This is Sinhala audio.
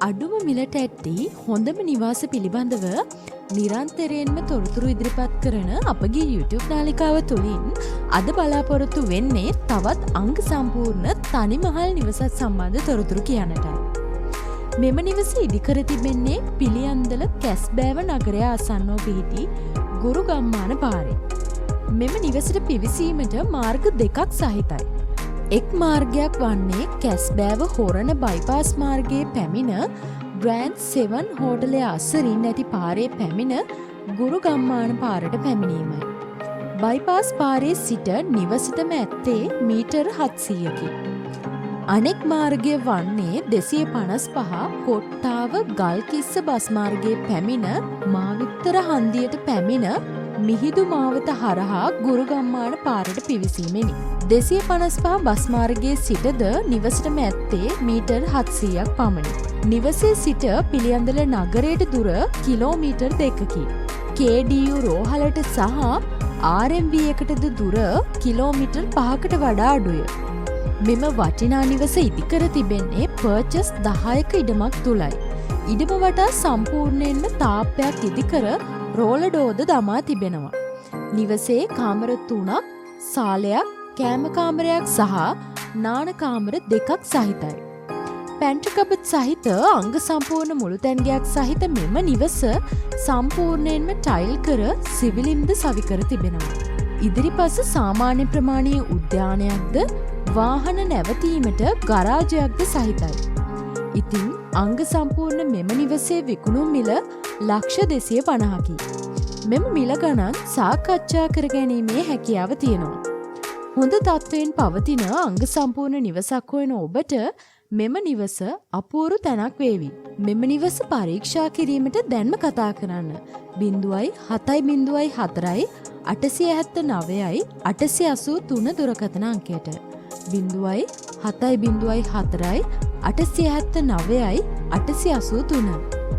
අඩුම මිලට ඇත්ති හොඳම නිවාස පිළිබඳව නිරන්තරයෙන්ම තොරතුරු ඉදිරිපත් කරන අපගේ YouTube නාලිකාව තුළින් අද බලාපොරොත්තු වෙන්නේ තවත් අංග සම්පූර්ණ තනිමහල් නිවසත් සම්බන්ධ තොරතුරු කියන්නටයි. මෙම නිවස ඉදිකර තිබෙන්නේ පිළියන්දල කැස්බෑව නගරය ආසන්නව පිහිටි ගුරු ගම්මාන පාරේ. මෙම නිවසට පිවිසීමට මාර්ග දෙකක් සහිතයි. එක් මාර්ගයක් වන්නේ කැස්බෑව හොරණ බයිපාස් මාර්ගයේ පැමිණ ග්‍රෑන්ඩ් 7 හෝටලය අසරින් ඇති පාරේ පැමිණ ගුරු ගම්මාන පාරට පැමිණීමයි. බයිපාස් පාරේ සිට නිවසටම ඇත්තේ මීටර් 700කි. අනෙක් මාර්ගය වන්නේ 255 කොට්ටාව ගල්කිස්ස බස් මාර්ගයේ පැමිණ මාවිත්තර හන්දියට පැමිණ මිහිදු මාවත හරහා ගුරු ගම්මාන පාරට පිවිසීමෙනි. 255 බස් මාර්ගයේ සිටද නිවසටම ඇත්තේ මීටර් 700ක් පමණි. නිවසේ සිට පිළියන්දල නගරයට දුර කිලෝමීටර් 2කි. KDU රෝහලට සහ RMB එකටද දුර කිලෝමීටර් 5කට වඩා අඩුය. මෙම වටිනා නිවස ඉදිකර තිබෙන්නේ පර්චස් 10ක ඉඩමක් තුලයි. ඉඩම වටා සම්පූර්ණයෙන්ම තාප්පයක් ඉදිකර රෝලඩෝද දමා තිබෙනවා. නිවසේ කාමර 3ක්, සාලයක්, කෑම කාමරයක් සහ නාන කාමර 2ක් සහිතයි. පැන්ට්‍රි කබඩ් සහිත අංග සම්පූර්ණ මුළුතැන්ගයක් සහිත මෙම නිවස සම්පූර්ණයෙන්ම ටයිල් කර සිවිලින්ද සවිකර තිබෙනවා. ඉදිරිපස සාමාන්‍ය ප්‍රමාණයේ උද්‍යානයක්ද වාහන නැවතීමට ගරාජයක්ද සහිතයි. ඉතින් අංග සම්පූර්ණ මෙම නිවසේ විකුණුම් මිල ලක්ෂ 250කි. මෙම මිල ගණන් සාකච්ඡා කර ගැනීමේ හැකියාව තියෙනවා. හොඳ තත්ත්වයෙන් පවතින අංග සම්පූර්ණ නිවසක් හොයන ඔබට මෙම නිවස අපූරු තැනක් වේවි. මෙම නිවස පරීක්ෂා කිරීමට දැන්ම කතා කරන්න 0704 879 883 දුරකථන අංකයට 0704 879 883